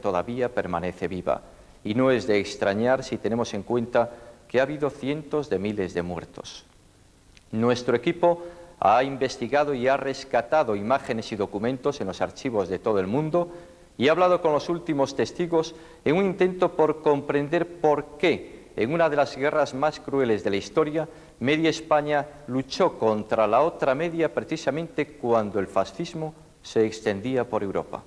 Todavía permanece viva, y no es de extrañar si tenemos en cuenta que ha habido cientos de miles de muertos. Nuestro equipo ha investigado y ha rescatado imágenes y documentos en los archivos de todo el mundo y ha hablado con los últimos testigos en un intento por comprender por qué, en una de las guerras más crueles de la historia, media España luchó contra la otra media precisamente cuando el fascismo se extendía por Europa.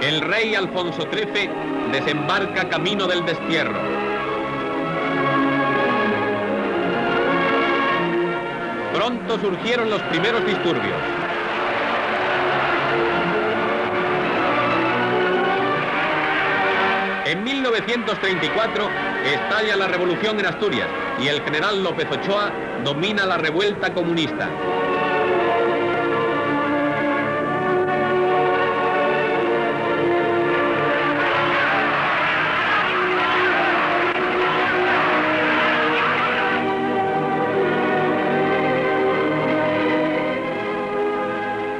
El rey Alfonso XIII desembarca camino del destierro. Pronto surgieron los primeros disturbios. En 1934 estalla la revolución en Asturias y el general López Ochoa domina la revuelta comunista.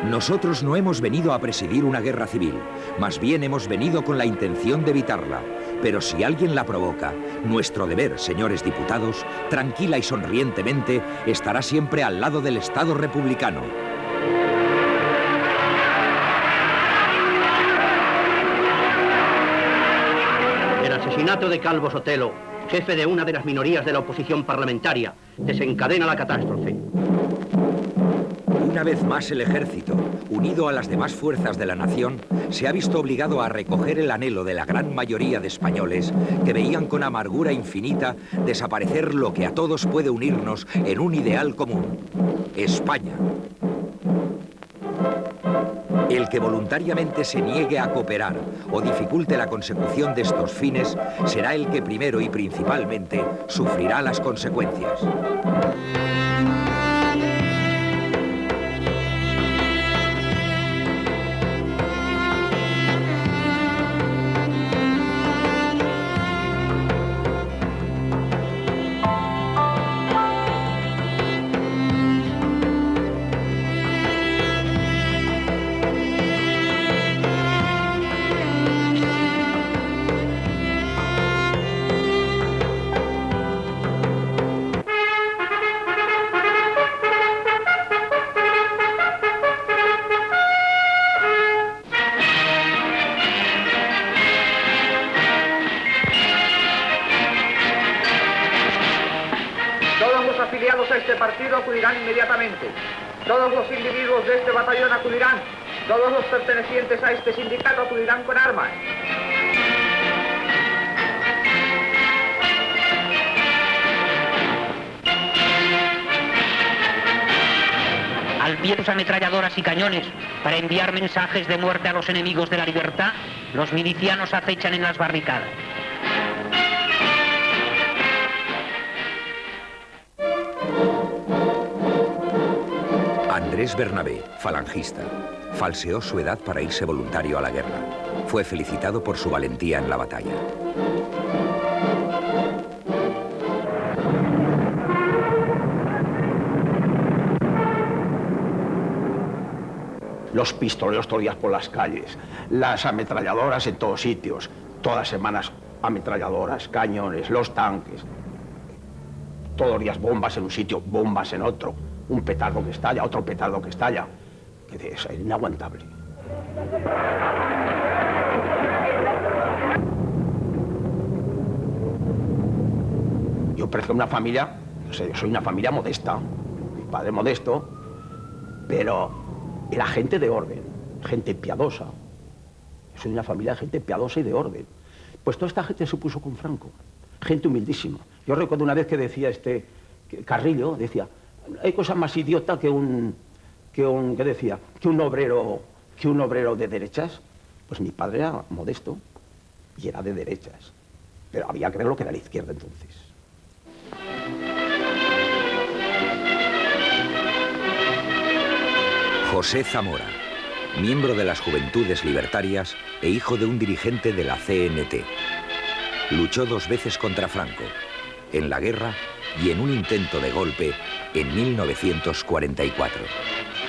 Nosotros no hemos venido a presidir una guerra civil, más bien hemos venido con la intención de evitarla. Pero si alguien la provoca, nuestro deber, señores diputados, tranquila y sonrientemente, estará siempre al lado del Estado republicano. El asesinato de Calvo Sotelo, jefe de una de las minorías de la oposición parlamentaria, desencadena la catástrofe. Una vez más el ejército, unido a las demás fuerzas de la nación, se ha visto obligado a recoger el anhelo de la gran mayoría de españoles que veían con amargura infinita desaparecer lo que a todos puede unirnos en un ideal común: España. El que voluntariamente se niegue a cooperar o dificulte la consecución de estos fines será el que primero y principalmente sufrirá las consecuencias. A este partido acudirán inmediatamente. Todos los individuos de este batallón acudirán. Todos los pertenecientes a este sindicato acudirán con armas. Al pie de sus ametralladoras y cañones para enviar mensajes de muerte a los enemigos de la libertad, los milicianos acechan en las barricadas. Andrés Bernabé, falangista, falseó su edad para irse voluntario a la guerra. Fue felicitado por su valentía en la batalla. Los pistoleros todos los días por las calles, las ametralladoras en todos sitios, todas las semanas ametralladoras, cañones, los tanques. Todos los días bombas en un sitio, bombas en otro. Un petardo que estalla, otro petardo que estalla. Es inaguantable. Yo pertenezco a una familia, no sé, yo soy una familia modesta, mi padre modesto, pero era gente de orden, gente piadosa. Yo soy de una familia de gente piadosa y de orden. Pues toda esta gente se puso con Franco, gente humildísima. Yo recuerdo una vez que decía Carrillo, decía, hay cosa más idiota que un obrero de derechas. Pues mi padre era modesto y era de derechas, pero había que ver lo que era la izquierda entonces. José Zamora, miembro de las Juventudes Libertarias e hijo de un dirigente de la CNT. Luchó 2 veces contra Franco, en la guerra y en un intento de golpe en 1944.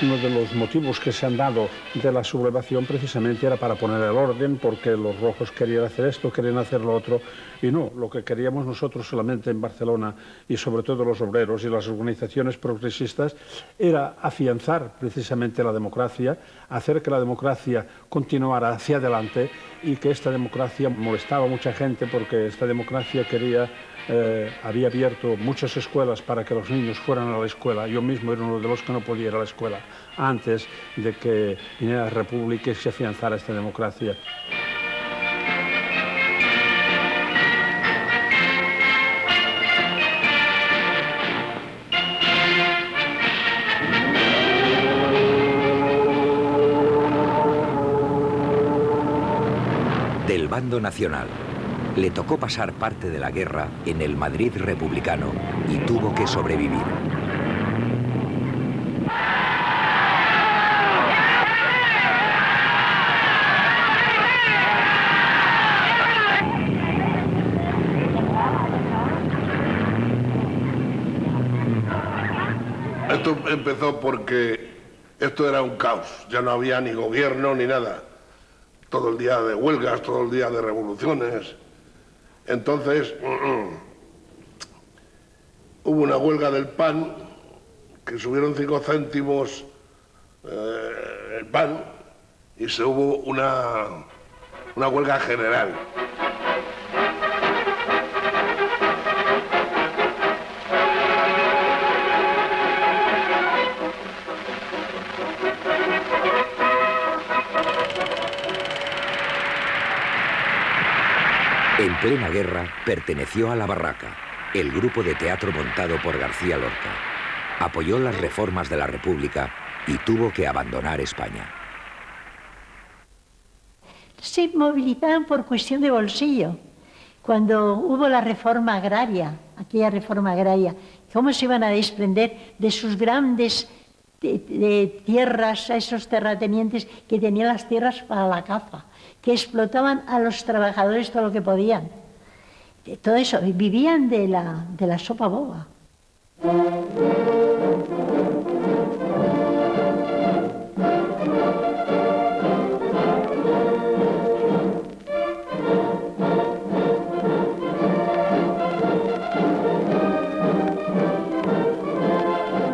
Uno de los motivos que se han dado de la sublevación precisamente era para poner el orden, porque los rojos querían hacer esto, querían hacer lo otro, y no, lo que queríamos nosotros solamente en Barcelona, y sobre todo los obreros y las organizaciones progresistas, era afianzar precisamente la democracia, hacer que la democracia continuara hacia adelante, y que esta democracia molestaba a mucha gente, porque esta democracia había abierto muchas escuelas para que los niños fueran a la escuela. Yo mismo era uno de los que no podía ir a la escuela antes de que viniera la República y se afianzara esta democracia. Del bando nacional. Le tocó pasar parte de la guerra en el Madrid republicano y tuvo que sobrevivir. Esto empezó porque esto era un caos, ya no había ni gobierno ni nada. Todo el día de huelgas, todo el día de revoluciones. Entonces, hubo una huelga del pan, que subieron 5 céntimos el pan, y se hubo una huelga general. En plena guerra perteneció a La Barraca, el grupo de teatro montado por García Lorca. Apoyó las reformas de la República y tuvo que abandonar España. Se movilizaron por cuestión de bolsillo. Cuando hubo la reforma agraria, aquella reforma agraria, ¿cómo se iban a desprender de sus grandes de tierras, a esos terratenientes que tenían las tierras para la caza, que explotaban a los trabajadores todo lo que podían? Todo eso, vivían de la sopa boba.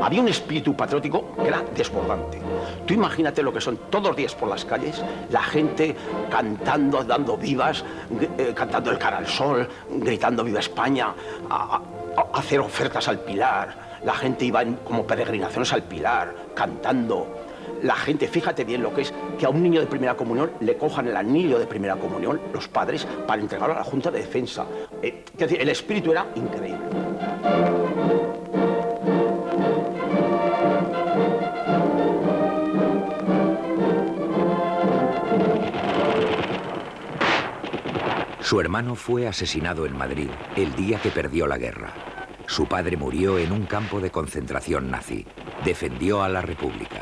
Había un espíritu patriótico que era desbordante. Tú imagínate lo que son todos los días por las calles, la gente cantando, dando vivas, cantando el cara al sol, gritando viva España, a hacer ofertas al Pilar. La gente iba como peregrinaciones al Pilar, cantando. La gente, fíjate bien lo que es que a un niño de primera comunión le cojan el anillo de primera comunión los padres para entregarlo a la Junta de Defensa. Es decir, el espíritu era increíble. Su hermano fue asesinado en Madrid el día que perdió la guerra. Su padre murió en un campo de concentración nazi. Defendió a la República.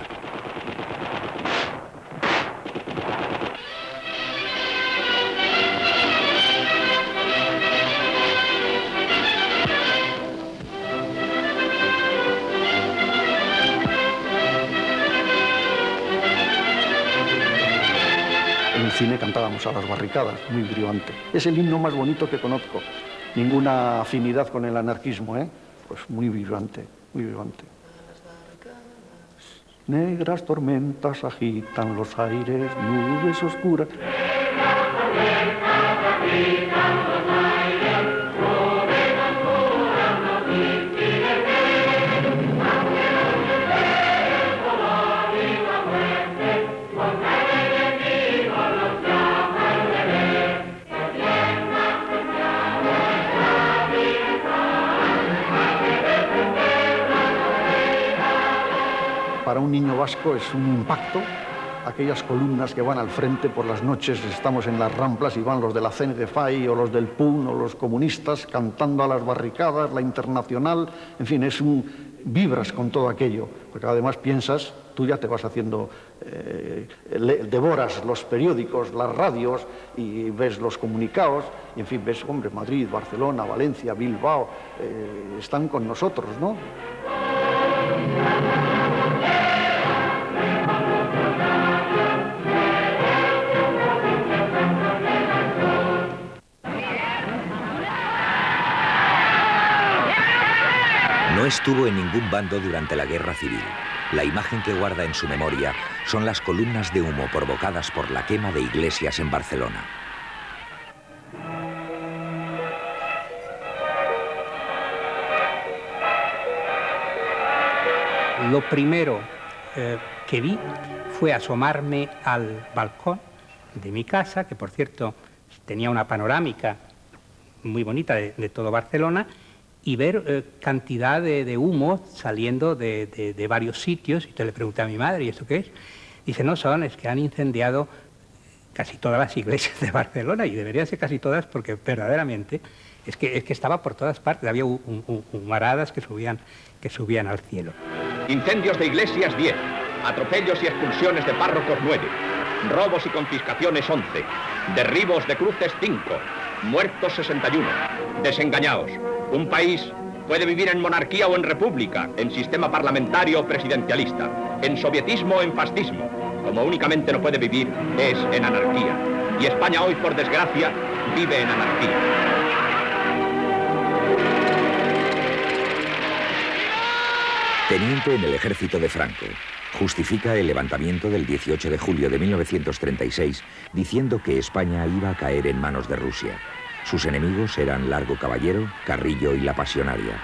En el cine cantábamos a las barricadas, muy brillante. Es el himno más bonito que conozco. Ninguna afinidad con el anarquismo, ¿eh? Pues muy vibrante, muy vibrante. Negras tormentas agitan los aires, nubes oscuras. Para un niño vasco es un impacto. Aquellas columnas que van al frente por las noches, estamos en las Ramblas y van los de la CNDFAI o los del PUN o los comunistas cantando a las barricadas, la Internacional, en fin, vibras con todo aquello, porque además piensas, tú ya te vas haciendo, devoras los periódicos, las radios y ves los comunicados, y en fin, ves, hombre, Madrid, Barcelona, Valencia, Bilbao, están con nosotros, ¿no? No estuvo en ningún bando durante la Guerra Civil. La imagen que guarda en su memoria son las columnas de humo provocadas por la quema de iglesias en Barcelona. Lo primero que vi fue asomarme al balcón de mi casa, que por cierto tenía una panorámica muy bonita de todo Barcelona, y ver cantidad de humo saliendo de varios sitios. Y te le pregunté a mi madre, ¿y esto qué es? Dice, no, es que han incendiado casi todas las iglesias de Barcelona, y deberían ser casi todas porque verdaderamente es que estaba por todas partes, había humaradas que subían al cielo. Incendios de iglesias 10, atropellos y expulsiones de párrocos 9, robos y confiscaciones 11, derribos de cruces 5, muertos 61, desengañaos. Un país puede vivir en monarquía o en república, en sistema parlamentario o presidencialista, en sovietismo o en fascismo. Como únicamente no puede vivir es en anarquía. Y España hoy, por desgracia, vive en anarquía. Teniente en el ejército de Franco, justifica el levantamiento del 18 de julio de 1936 diciendo que España iba a caer en manos de Rusia. Sus enemigos eran Largo Caballero, Carrillo y la Pasionaria.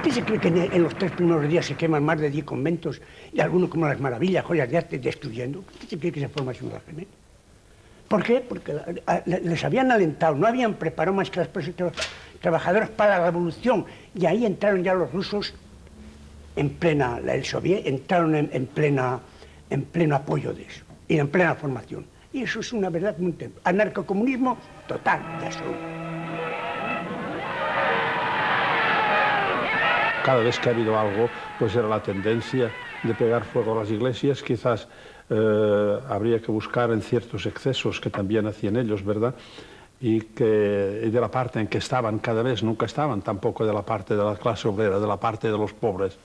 ¿Qué se cree que en los 3 primeros días se queman más de 10 conventos y algunos como las Maravillas, joyas de arte, destruyendo? ¿Qué se cree que se forma un régimen? ¿Por qué? Porque les habían alentado, no habían preparado más que las trabajadoras para la revolución, y ahí entraron ya los rusos en plena, el soviet, entraron en pleno apoyo de eso, y en plena formación. Y eso es una verdad muy temprana. Anarcocomunismo total, ya son. Cada vez que ha habido algo, pues era la tendencia de pegar fuego a las iglesias. Quizás habría que buscar en ciertos excesos que también hacían ellos, ¿verdad? Y de la parte en que estaban cada vez, nunca estaban tampoco de la parte de la clase obrera, de la parte de los pobres.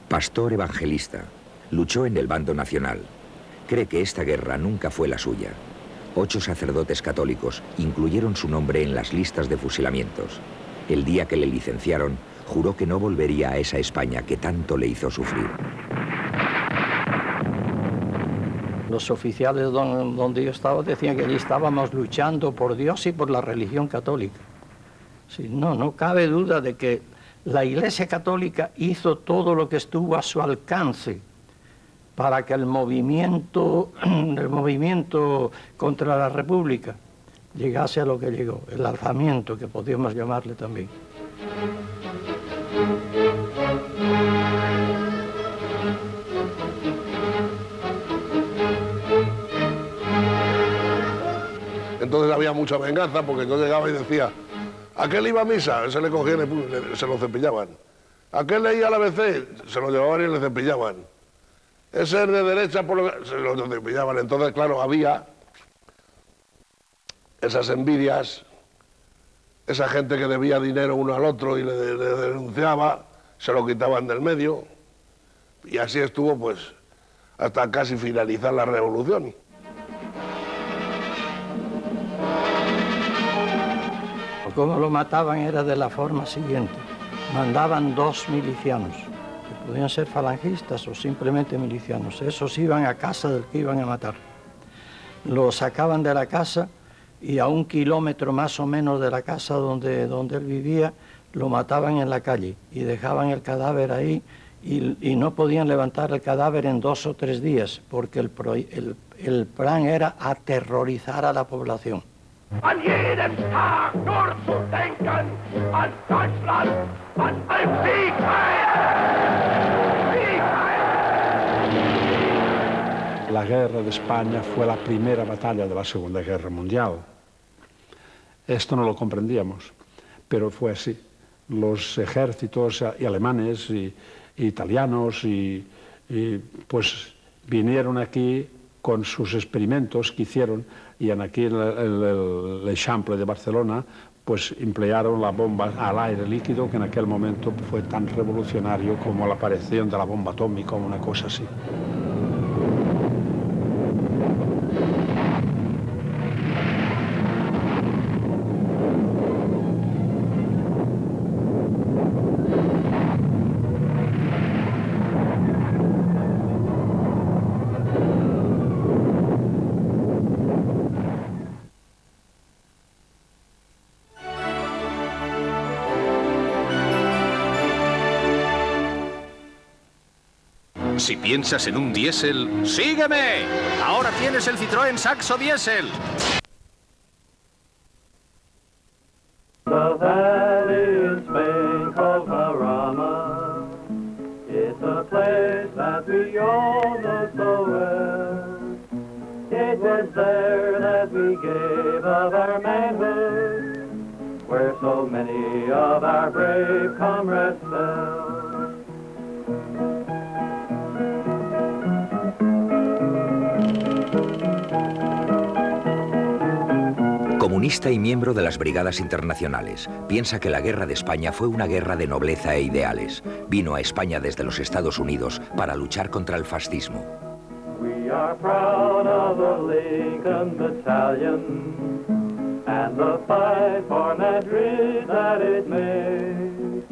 Pastor evangelista, luchó en el bando nacional. Cree que esta guerra nunca fue la suya. 8 sacerdotes católicos incluyeron su nombre en las listas de fusilamientos. El día que le licenciaron, juró que no volvería a esa España que tanto le hizo sufrir. Los oficiales donde yo estaba decían que allí estábamos luchando por Dios y por la religión católica. Sí, no cabe duda de que la Iglesia Católica hizo todo lo que estuvo a su alcance para que el movimiento contra la República llegase a lo que llegó, el alzamiento, que podríamos llamarle también. Entonces había mucha venganza, porque yo llegaba y decía, aquel iba a misa, se le cogían y se lo cepillaban. Aquel leía el ABC, se lo llevaban y le cepillaban. Ese es de derecha, se lo cepillaban. Entonces, claro, había esas envidias, esa gente que debía dinero uno al otro y le denunciaba, se lo quitaban del medio. Y así estuvo, pues, hasta casi finalizar la revolución. Como lo mataban era de la forma siguiente. Mandaban 2 milicianos, que podían ser falangistas o simplemente milicianos. Esos iban a casa del que iban a matar. Lo sacaban de la casa y a 1 kilómetro más o menos de la casa donde él vivía, lo mataban en la calle y dejaban el cadáver ahí y no podían levantar el cadáver en 2 o 3 días porque el plan era aterrorizar a la población. An jedem Tag nur zu denken an Deutschland, an ein Siegheil! La guerra de España fue la primera batalla de la Segunda Guerra Mundial. Esto no lo comprendíamos, pero fue así. Los ejércitos alemanes y italianos pues vinieron aquí con sus experimentos que hicieron y aquí en el Eixample de Barcelona pues emplearon la bomba al aire líquido, que en aquel momento fue tan revolucionario como la aparición de la bomba atómica o una cosa así. Si piensas en un diésel, ¡sígueme! Ahora tienes el Citroën Saxo Diésel. The valley in Spain called Jarama. It's a place that we all know so well. It was there that we gave of our manhood, where so many of our brave comrades fell. Comunista y miembro de las Brigadas Internacionales, piensa que la Guerra de España fue una guerra de nobleza e ideales. Vino a España desde los Estados Unidos para luchar contra el fascismo. We are proud of the Lincoln Battalion and the fight for Madrid that it made.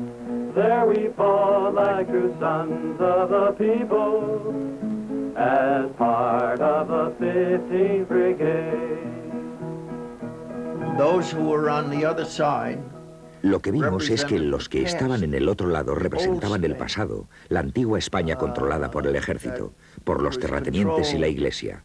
There we fought like true sons of the people as part of the 15th Brigade. Those who were on the other side. Lo que vimos es que los que estaban en el otro lado representaban el pasado, la antigua España controlada por el ejército, por los terratenientes y la iglesia.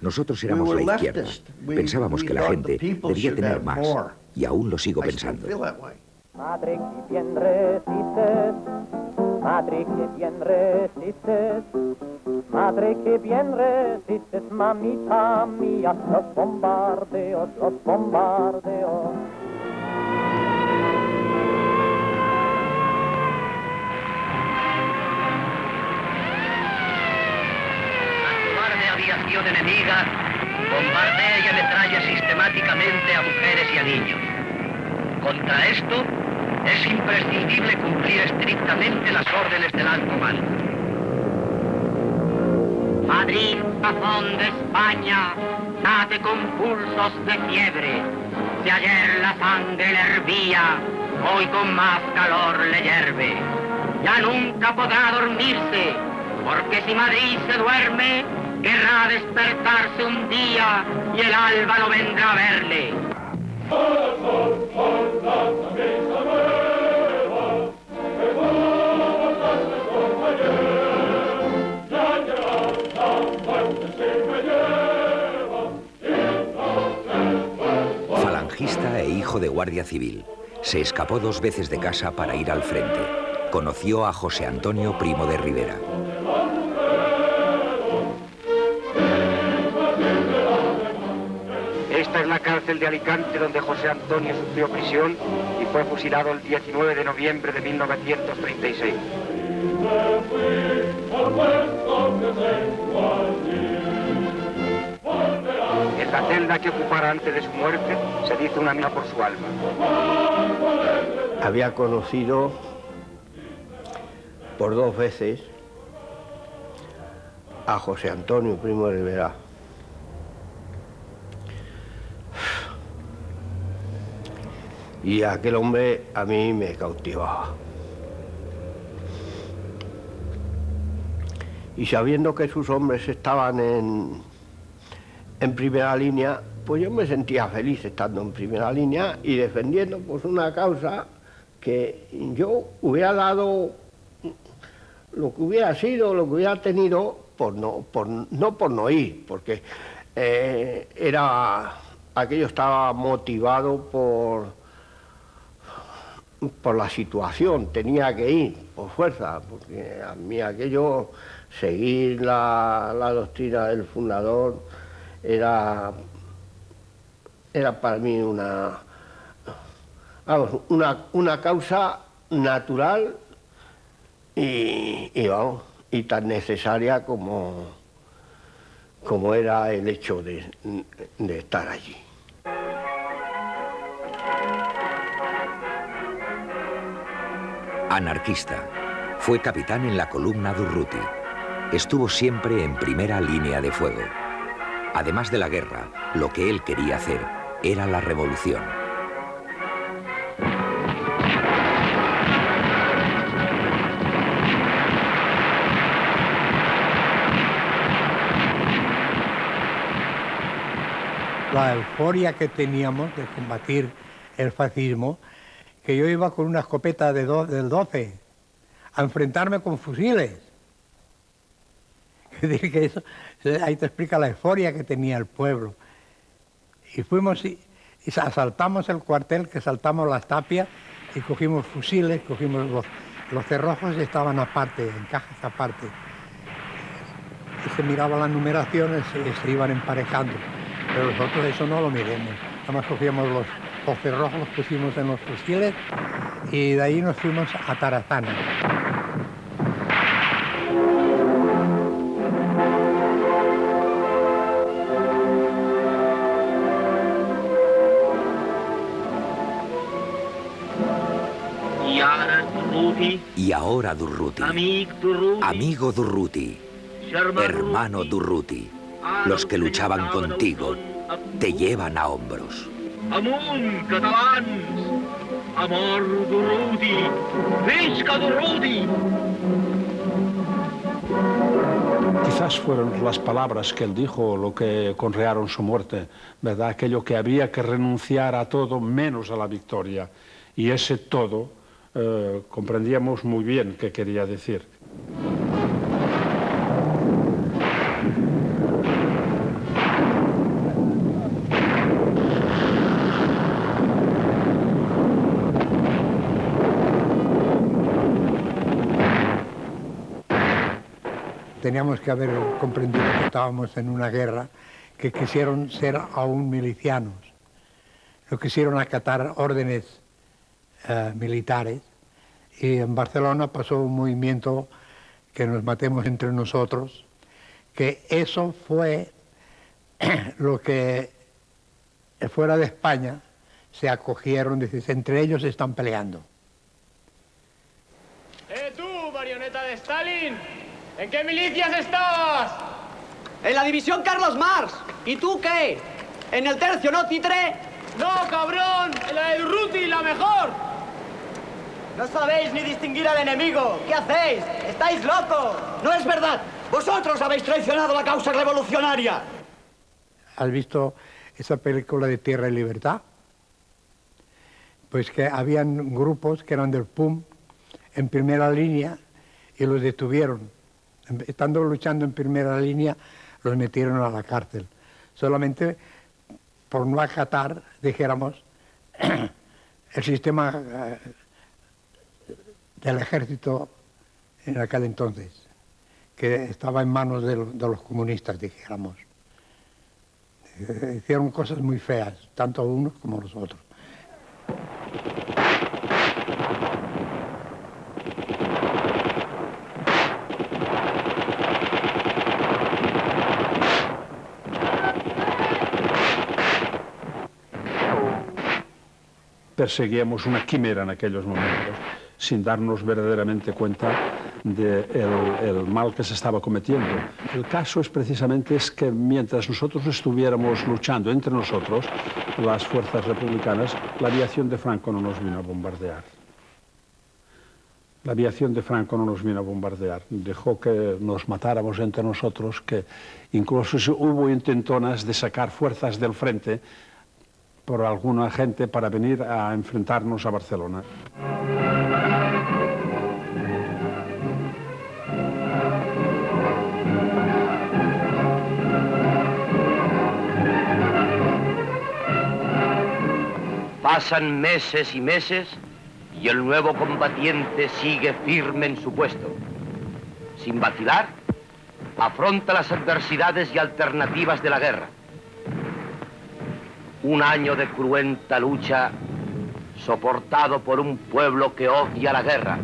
Nosotros éramos la izquierda. Pensábamos que la gente debía tener más, y aún lo sigo pensando. Madre, que bien resistes, madre, que bien resistes, madre, que bien resistes, mamita mía, los bombardeos, los bombardeos. La cobarde aviación enemiga bombardea y ametralla sistemáticamente a mujeres y a niños. Contra esto, es imprescindible cumplir estrictamente las órdenes del alto mando. Madrid, corazón de España, late con pulsos de fiebre. Si ayer la sangre le hervía, hoy con más calor le hierve. Ya nunca podrá dormirse, porque si Madrid se duerme, querrá despertarse un día y el alba no vendrá a verle. Falangista e hijo de guardia civil, se escapó 2 veces de casa para ir al frente. Conoció a José Antonio Primo de Rivera. Esta es la cárcel de Alicante donde José Antonio sufrió prisión y fue fusilado el 19 de noviembre de 1936. En la celda que ocupara antes de su muerte se dice una misa por su alma. Había conocido por 2 veces a José Antonio Primo de Rivera Y aquel hombre a mí me cautivaba. Y sabiendo que sus hombres estaban en primera línea, pues yo me sentía feliz estando en primera línea y defendiendo pues una causa que yo hubiera dado lo que hubiera sido, lo que hubiera tenido, no por no ir, porque aquello estaba motivado por la situación, tenía que ir por fuerza, porque a mí aquello, seguir la doctrina del fundador, era para mí una causa natural y tan necesaria como era el hecho de estar allí. Anarquista. Fue capitán en la columna Durruti. Estuvo siempre en primera línea de fuego. Además de la guerra, lo que él quería hacer era la revolución. La euforia que teníamos de combatir el fascismo, que yo iba con una escopeta del 12 a enfrentarme con fusiles. Es decir, que eso, ahí te explica la euforia que tenía el pueblo. Y fuimos y asaltamos el cuartel, que saltamos las tapias y cogimos fusiles, cogimos los cerrojos y estaban aparte, en cajas aparte. Y se miraban las numeraciones y se iban emparejando. Pero nosotros eso no lo miremos. Además cogíamos los cerrojos, los pusimos en los fusiles y de ahí nos fuimos a Tarazana. Y ahora Durruti, amigo Durruti, hermano Durruti, los que luchaban contigo te llevan a hombros. Amunt, catalans! Amor Durruti! Visca Durruti! Quizás fueron las palabras que él dijo lo que conrearon su muerte, ¿verdad? Aquello que había que renunciar a todo menos a la victoria. Y ese todo comprendíamos muy bien qué quería decir. Teníamos que haber comprendido que estábamos en una guerra, que quisieron ser aún milicianos, no quisieron acatar órdenes militares, y en Barcelona pasó un movimiento que nos matemos entre nosotros, que eso fue lo que fuera de España se acogieron, dices, entre ellos se están peleando. Tú, marioneta de Stalin! ¿En qué milicias estabas? En la división Carlos Marx. ¿Y tú qué? ¿En el tercio, no, Titre? ¡No, cabrón! ¡En la de Durruti, la mejor! No sabéis ni distinguir al enemigo. ¿Qué hacéis? ¡Estáis locos! ¡No es verdad! ¡Vosotros habéis traicionado la causa revolucionaria! ¿Has visto esa película de Tierra y Libertad? Pues que habían grupos que eran del PUM en primera línea y los detuvieron. Estando luchando en primera línea, los metieron a la cárcel. Solamente por no acatar, dijéramos, el sistema del ejército en aquel entonces, que estaba en manos de los comunistas, dijéramos. Hicieron cosas muy feas, tanto unos como los otros. Perseguíamos una quimera en aquellos momentos, sin darnos verdaderamente cuenta del mal que se estaba cometiendo. El caso es precisamente que mientras nosotros estuviéramos luchando entre nosotros, las fuerzas republicanas, la aviación de Franco no nos vino a bombardear. La aviación de Franco no nos vino a bombardear, dejó que nos matáramos entre nosotros, que incluso hubo intentonas de sacar fuerzas del frente por alguna gente para venir a enfrentarnos a Barcelona. Pasan meses y meses y el nuevo combatiente sigue firme en su puesto. Sin vacilar, afronta las adversidades y alternativas de la guerra. Un año de cruenta lucha soportado por un pueblo que odia la guerra.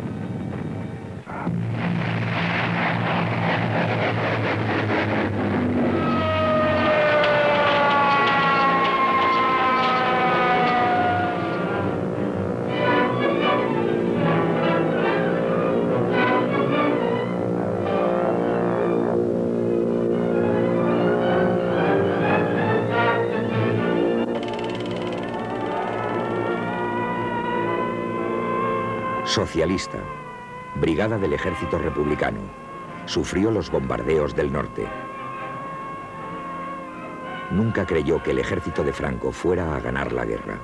Socialista, brigada del ejército republicano, sufrió los bombardeos del norte. Nunca creyó que el ejército de Franco fuera a ganar la guerra.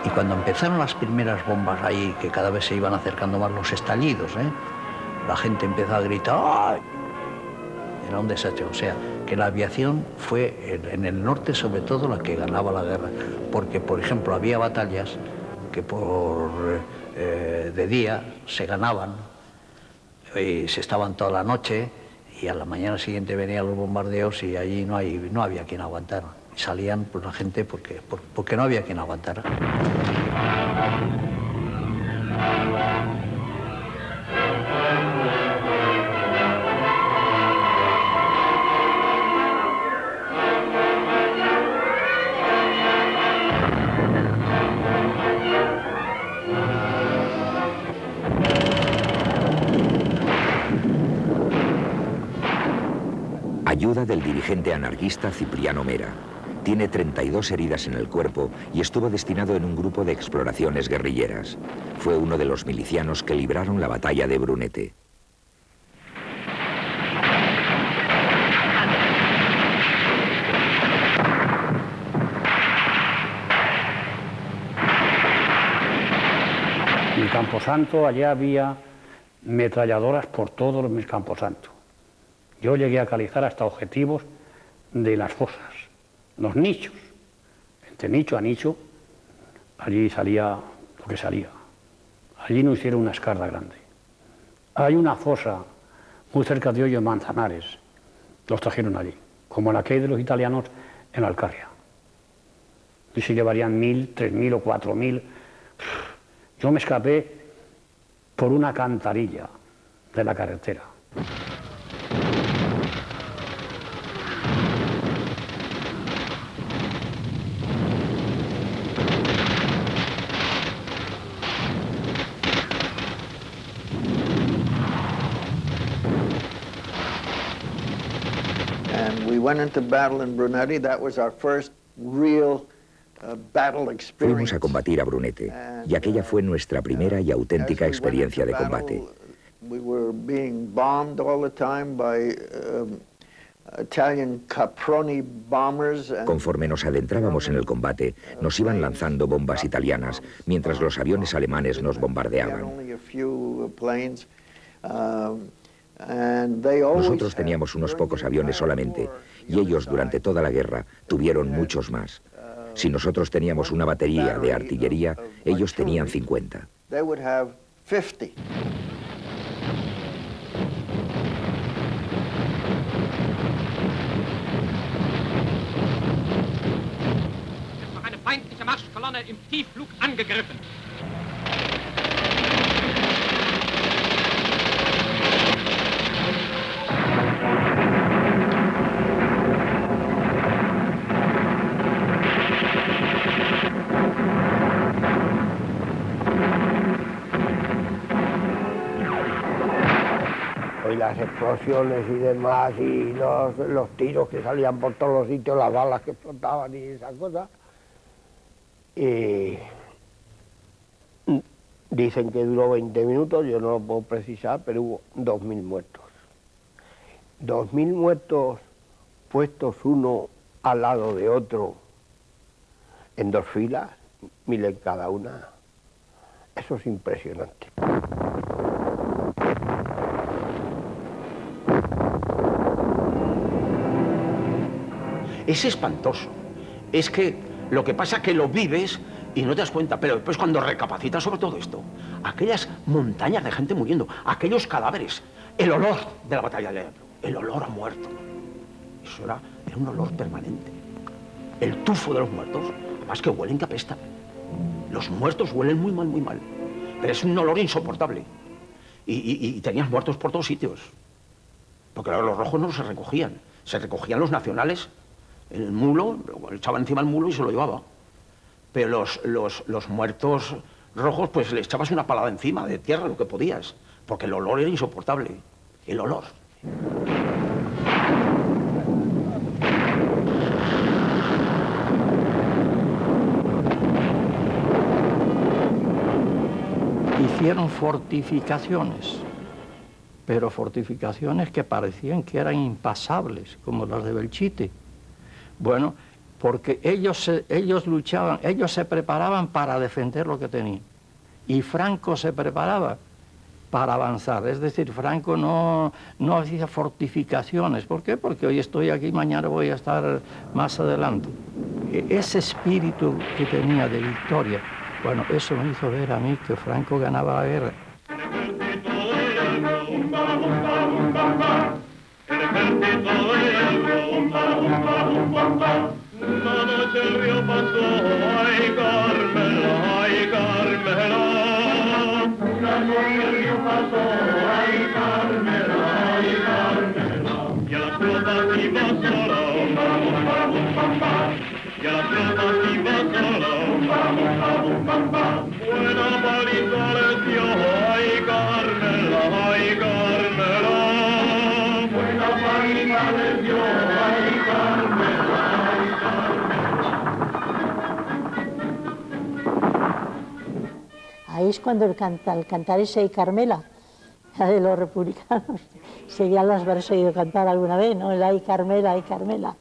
Y cuando empezaron las primeras bombas ahí, que cada vez se iban acercando más los estallidos, la gente empezó a gritar, ¡ay! Era un desastre, o sea, que la aviación fue en el norte sobre todo la que ganaba la guerra, porque por ejemplo había batallas que de día se ganaban y se estaban toda la noche y a la mañana siguiente venían los bombardeos y allí no había quien aguantara. Y salían pues la gente porque no había quien aguantara. Ayuda del dirigente anarquista Cipriano Mera. Tiene 32 heridas en el cuerpo y estuvo destinado en un grupo de exploraciones guerrilleras. Fue uno de los milicianos que libraron la batalla de Brunete. En Camposanto, allá había metralladoras por todos los Camposanto. Yo llegué a calizar hasta objetivos de las fosas, los nichos. Entre nicho a nicho, allí salía lo que salía. Allí no hicieron una escarda grande. Hay una fosa muy cerca de Hoyo en Manzanares, los trajeron allí, como la que hay de los italianos en Alcarria. Y se llevarían 1.000, 3.000 o 4.000. Yo me escapé por una cantarilla de la carretera. We went into battle in Brunete. That was our first real battle experience. Fuimos a combatir a Brunete, y aquella fue nuestra primera y auténtica experiencia de combate. We were being bombed all the time by Italian Caproni bombers. Conforme nos adentrábamos en el combate, nos iban lanzando bombas italianas, mientras los aviones alemanes nos bombardeaban. Nosotros teníamos unos pocos aviones solamente, y ellos durante toda la guerra tuvieron muchos más. Si nosotros teníamos una batería de artillería, ellos tenían 50. Eine feindliche Marschkolonne im Tiefflug angegriffen. explosiones y demás, y los tiros que salían por todos los sitios, las balas que explotaban y esas cosas. Y dicen que duró 20 minutos, yo no lo puedo precisar, pero hubo 2.000 muertos. 2.000 muertos puestos uno al lado de otro en 2 filas, 1.000 en cada una. Eso es impresionante. Es espantoso. Es que lo que pasa es que lo vives y no te das cuenta, pero después cuando recapacitas sobre todo esto, aquellas montañas de gente muriendo, aquellos cadáveres, el olor de la batalla de Ebro, el olor a muerto, eso era un olor permanente. El tufo de los muertos, además que huelen, que apestan. Los muertos huelen muy mal, pero es un olor insoportable. Y tenías muertos por todos sitios, porque los rojos no se recogían los nacionales. El mulo, lo echaban encima del mulo y se lo llevaba. Pero los muertos rojos, pues le echabas una palada encima de tierra, lo que podías, porque el olor era insoportable. El olor. Hicieron fortificaciones, pero fortificaciones que parecían que eran impasables, como las de Belchite. Bueno, porque ellos luchaban, ellos se preparaban para defender lo que tenían. Y Franco se preparaba para avanzar. Es decir, Franco no hacía fortificaciones. ¿Por qué? Porque hoy estoy aquí, mañana voy a estar más adelante. Ese espíritu que tenía de victoria, bueno, eso me hizo ver a mí que Franco ganaba la guerra. Una noche el río pasó, ay Carmela, ay Carmela. Una noche el río pasó, ay Carmela, ay Carmela. Y a las flotas iba sola, y a las flotas iba sola. Buena paliza les dio, ay Carmela, ay Carmela. Buena paliza les dio, ay Carmela. Ahí es cuando al cantar ese Carmela, de los republicanos, serían los versos oído cantar alguna vez, ¿no? El ay Carmela, ay Carmela.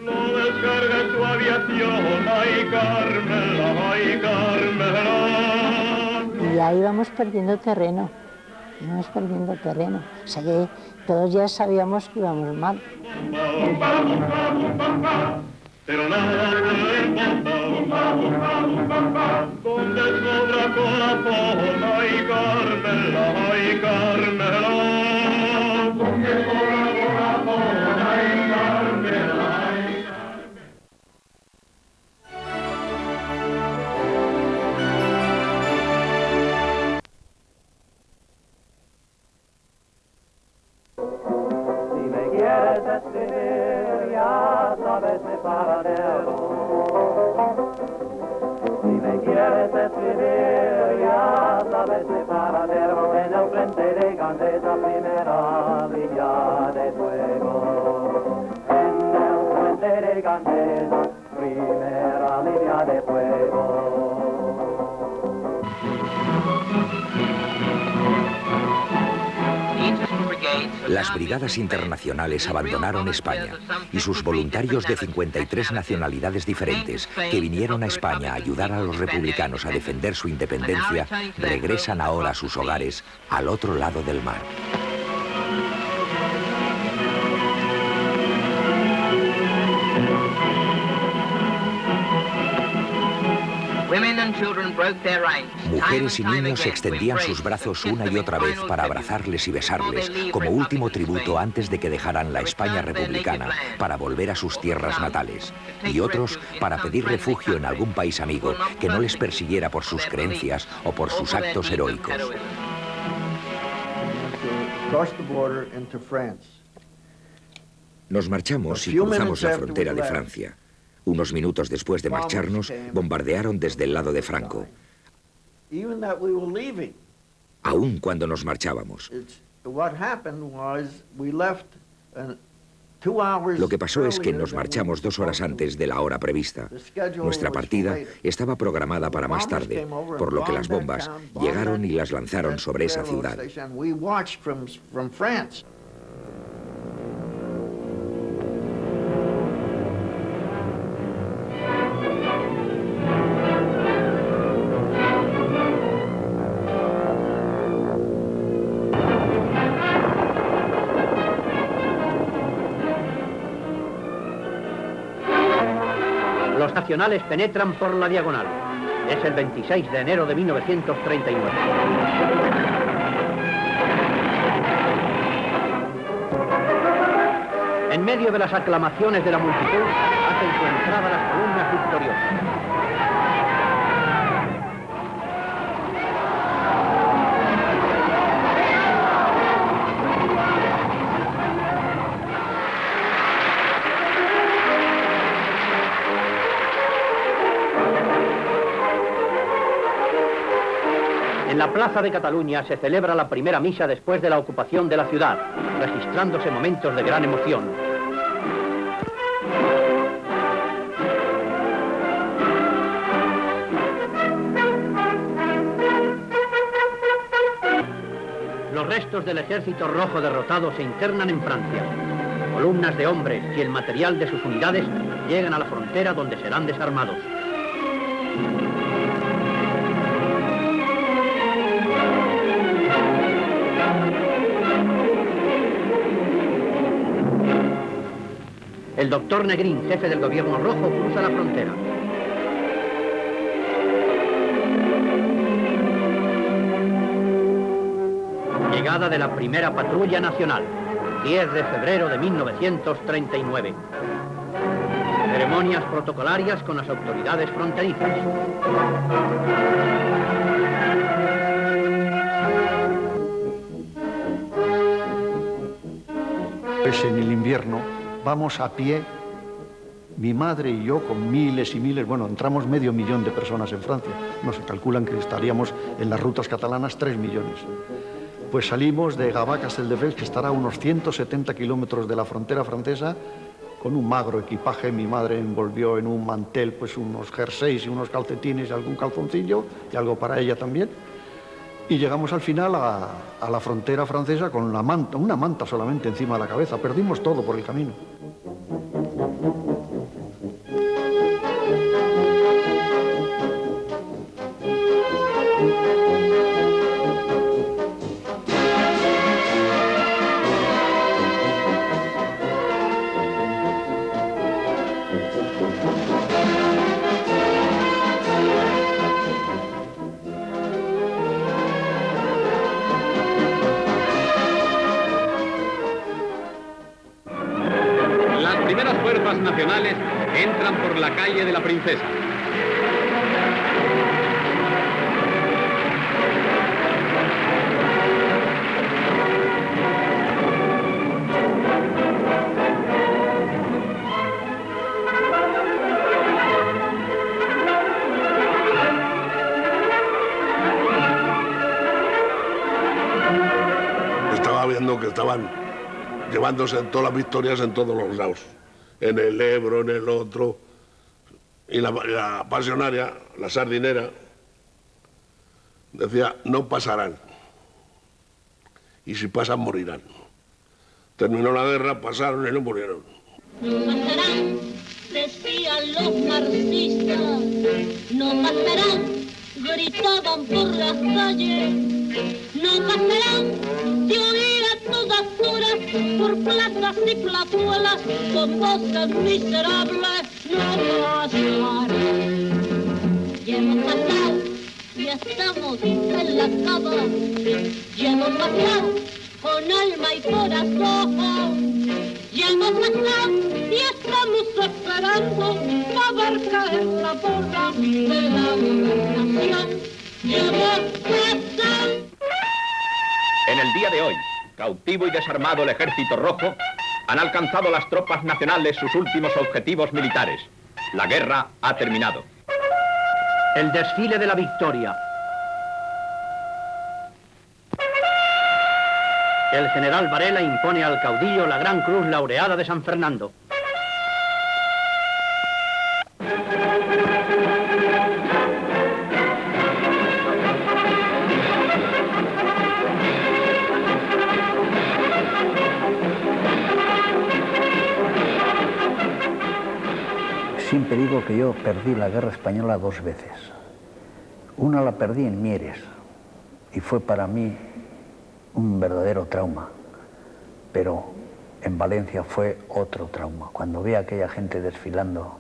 No descargues tu aviación, ay Carmela, ay Carmela. Y ahí vamos perdiendo terreno, O sea que todos ya sabíamos que íbamos mal. Pero nada donde sobra corazón, ay Carmela, ay Carmela. Donde sobra corazón, ay Carmela, ay Si me quieres escribir, ya sabes mi paradero. Si me quieres escribir, ya sabes mi paradero. En el frente de Gandesa, primera línea de fuego. En el frente de Gandesa, primera línea de fuego. Las brigadas internacionales abandonaron España y sus voluntarios de 53 nacionalidades diferentes que vinieron a España a ayudar a los republicanos a defender su independencia regresan ahora a sus hogares al otro lado del mar. Mujeres y niños extendían sus brazos una y otra vez para abrazarles y besarles, como último tributo antes de que dejaran la España republicana para volver a sus tierras natales, y otros para pedir refugio en algún país amigo que no les persiguiera por sus creencias o por sus actos heroicos. Nos marchamos y cruzamos la frontera de Francia. Unos minutos después de marcharnos, bombardearon desde el lado de Franco. aún cuando nos marchábamos. What happened was we left 2 hours Lo que pasó es que earlier nos than we marchamos 2 horas antes de la hora prevista. Nuestra partida estaba programada para más tarde, por lo que las bombas llegaron y las lanzaron sobre esa ciudad. We watched from France. Los nacionales penetran por la diagonal. Es el 26 de enero de 1939. En medio de las aclamaciones de la multitud, hacen su entrada las columnas victoriosas. En la Plaza de Cataluña se celebra la primera misa después de la ocupación de la ciudad, registrándose momentos de gran emoción. Los restos del Ejército Rojo derrotado se internan en Francia. Columnas de hombres y el material de sus unidades llegan a la frontera donde serán desarmados. El doctor Negrín, jefe del gobierno rojo, cruza la frontera. Llegada de la primera patrulla nacional, 10 de febrero de 1939. Ceremonias protocolarias con las autoridades fronterizas. Pues en el invierno vamos a pie, mi madre y yo, con miles y miles, bueno, entramos 500.000 de personas en Francia. Nos calculan que estaríamos en las rutas catalanas 3 millones. Pues salimos de Gavà-Castelldefels, que estará a unos 170 kilómetros de la frontera francesa, con un magro equipaje. Mi madre envolvió en un mantel pues unos jerseys y unos calcetines y algún calzoncillo, y algo para ella también. Y llegamos al final a la frontera francesa con una manta solamente encima de la cabeza. Perdimos todo por el camino. Nacionales entran por la calle de la Princesa. Estaba viendo que estaban llevándose todas las victorias en todos los lados. En el Ebro, en el otro, y la pasionaria, la sardinera, decía, no pasarán, y si pasan morirán. Terminó la guerra, pasaron y no murieron. No pasarán, decían los marxistas, no pasarán, gritaban por las calles, no pasarán, se oía a todas horas por plazas y plazuelas con voces miserables, no pasarán. Ya hemos pasado y estamos en la cama, ya hemos pasado con alma y corazón, ya hemos pasado y estamos esperando a ver caer la bola de la gobernación. Ya hemos pasado. En el día de hoy, cautivo y desarmado el Ejército Rojo, han alcanzado las tropas nacionales sus últimos objetivos militares. La guerra ha terminado. El desfile de la victoria. El general Varela impone al caudillo la Gran Cruz Laureada de San Fernando. Siempre digo que yo perdí la guerra española 2 veces. Una la perdí en Mieres y fue para mí un verdadero trauma, pero en Valencia fue otro trauma. Cuando vi a aquella gente desfilando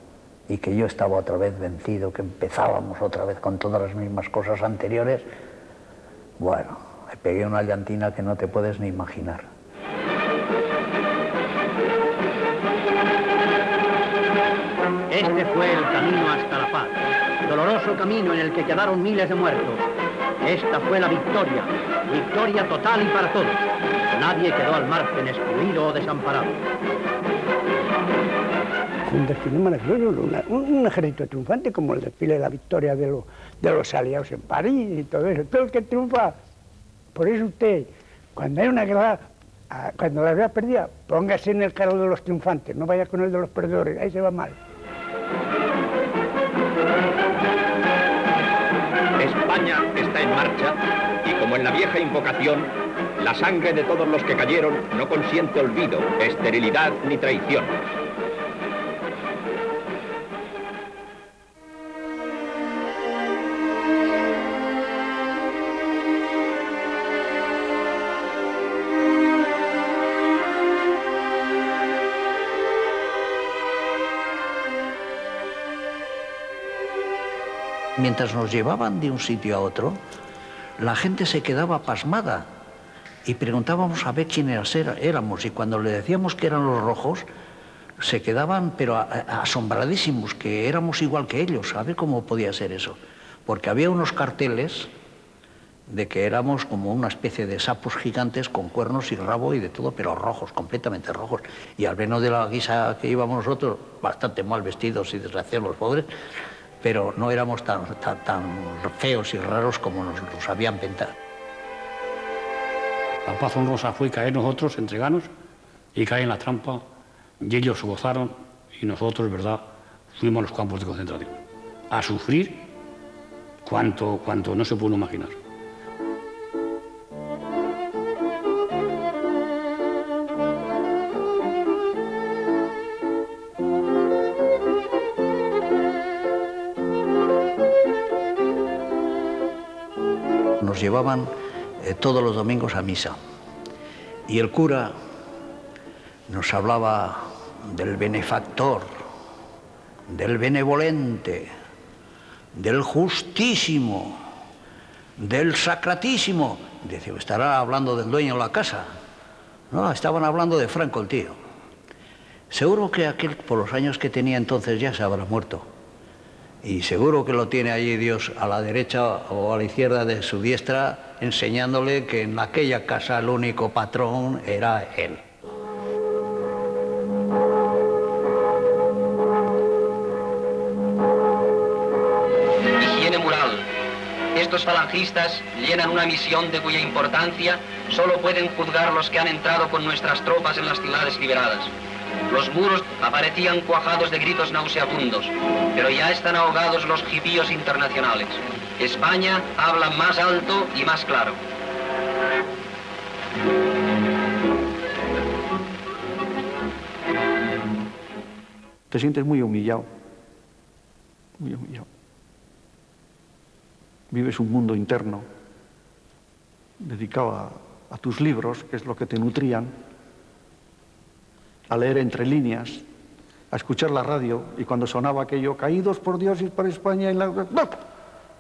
y que yo estaba otra vez vencido, que empezábamos otra vez con todas las mismas cosas anteriores, bueno, me pegué una llantina que no te puedes ni imaginar. Este fue el camino hasta la paz, doloroso camino en el que quedaron miles de muertos. Esta fue la victoria, victoria total y para todos. Nadie quedó al margen, excluido o desamparado. Un desfile maravilloso, un ejército triunfante como el desfile de la victoria de los aliados en París y todo eso. Todo el que triunfa, por eso usted, cuando hay una guerra, cuando la vea perdida, póngase en el carro de los triunfantes, no vaya con el de los perdedores, ahí se va mal. España está en marcha y como en la vieja invocación, la sangre de todos los que cayeron no consiente olvido, esterilidad ni traición. Mientras nos llevaban de un sitio a otro, la gente se quedaba pasmada y preguntábamos a ver quiénes éramos, y cuando le decíamos que eran los rojos, se quedaban pero asombradísimos, que éramos igual que ellos. A ver cómo podía ser eso, porque había unos carteles de que éramos como una especie de sapos gigantes con cuernos y rabo y de todo, pero rojos, completamente rojos. Y al menos de la guisa que íbamos nosotros, bastante mal vestidos y desgraciados los pobres, pero no éramos tan feos y raros como nos habían pintado. La paz honrosa fue caer nosotros, entregarnos y caer en la trampa, y ellos gozaron y nosotros, verdad, fuimos a los campos de concentración a sufrir cuanto no se pudo imaginar. Nos llevaban todos los domingos a misa y el cura nos hablaba del benefactor, del benevolente, del justísimo, del sacratísimo. Decía, ¿estará hablando del dueño de la casa? No, estaban hablando de Franco el tío. Seguro que aquel, por los años que tenía entonces, ya se habrá muerto. Y seguro que lo tiene allí Dios a la derecha o a la izquierda de su diestra, enseñándole que en aquella casa el único patrón era él. Higiene moral. Estos falangistas llenan una misión de cuya importancia solo pueden juzgar los que han entrado con nuestras tropas en las ciudades liberadas. Los muros aparecían cuajados de gritos nauseabundos, pero ya están ahogados los jipíos internacionales. España habla más alto y más claro. Te sientes muy humillado, muy humillado. Vives un mundo interno dedicado a tus libros, que es lo que te nutrían, a leer entre líneas, a escuchar la radio, y cuando sonaba aquello, caídos por Dios y por España, y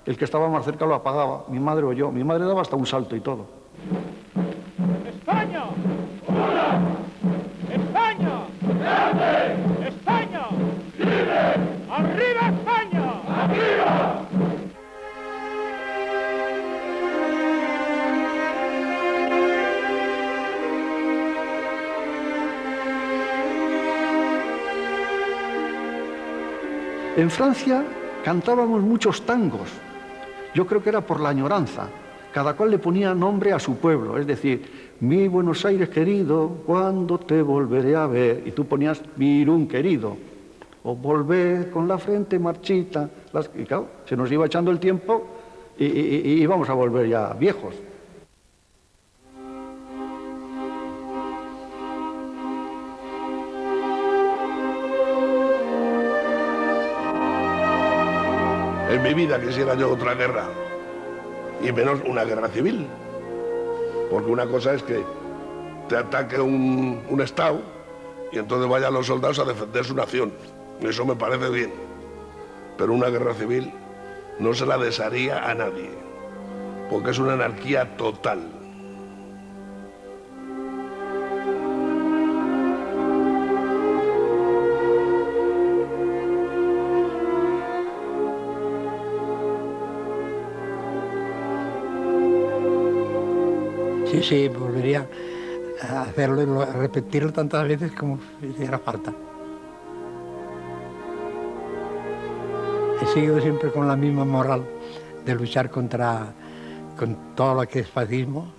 el que estaba más cerca lo apagaba, mi madre o yo. Mi madre daba hasta un salto y todo. ¡España! ¡Una! ¡España! ¡Grande! ¡España! ¡Libre! ¡Arriba España! ¡Arriba! En Francia cantábamos muchos tangos. Yo creo que era por la añoranza. Cada cual le ponía nombre a su pueblo, es decir, mi Buenos Aires querido, ¿cuándo te volveré a ver? Y tú ponías mi Irún querido, o volver con la frente marchita. Y claro, se nos iba echando el tiempo y íbamos a volver ya viejos. En mi vida quisiera yo otra guerra, y menos una guerra civil, porque una cosa es que te ataque un Estado y entonces vayan los soldados a defender su nación, eso me parece bien, pero una guerra civil no se la desearía a nadie, porque es una anarquía total. Sí, sí, volvería a hacerlo, a repetirlo tantas veces como hiciera falta. He seguido siempre con la misma moral de luchar con todo lo que es fascismo.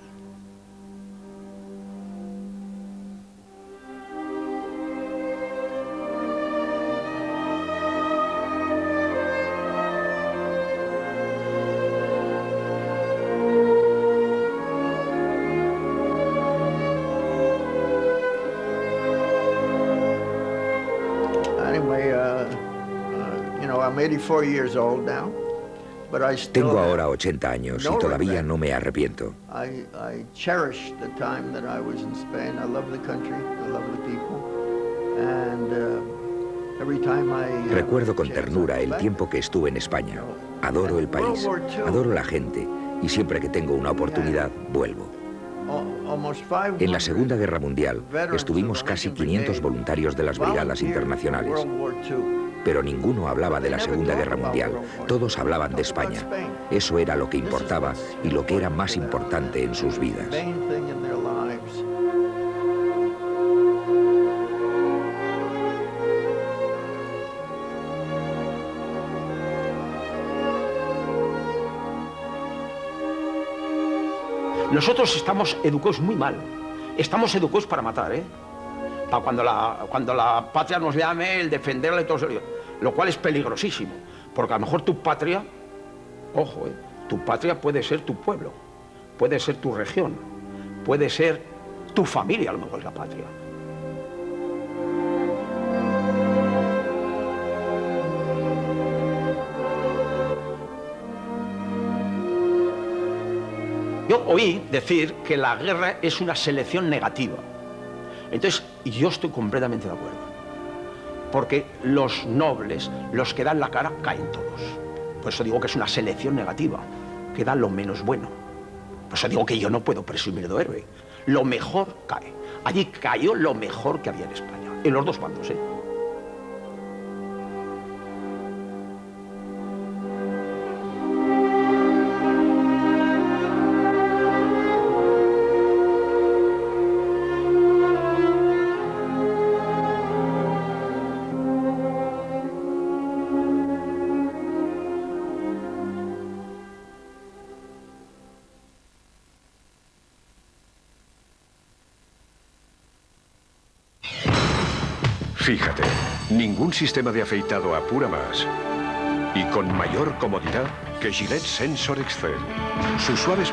I'm 84 years old now, but I still Tengo ahora 80 años y todavía no me arrepiento. I cherish the time that I was in Spain. I love the country, I love the people, and every time Recuerdo con ternura el tiempo que estuve en España. Adoro el país, adoro la gente y siempre que tengo una oportunidad vuelvo. En la Segunda Guerra Mundial estuvimos casi 500 voluntarios de las brigadas internacionales. Pero ninguno hablaba de la Segunda Guerra Mundial, todos hablaban de España. Eso era lo que importaba y lo que era más importante en sus vidas. Nosotros estamos educados muy mal, estamos educados para matar, para cuando la patria nos llame, el defenderla y todo eso, lo cual es peligrosísimo, porque a lo mejor tu patria, ojo, tu patria puede ser tu pueblo, puede ser tu región, puede ser tu familia, a lo mejor es la patria. Yo oí decir que la guerra es una selección negativa. Entonces, yo estoy completamente de acuerdo. Porque los nobles, los que dan la cara, caen todos. Por eso digo que es una selección negativa, que da lo menos bueno. Por eso digo que yo no puedo presumir de héroe. Lo mejor cae. Allí cayó lo mejor que había en España. En los dos bandos, Fíjate, ningún sistema de afeitado apura más y con mayor comodidad que Gillette Sensor Excel. Sus suaves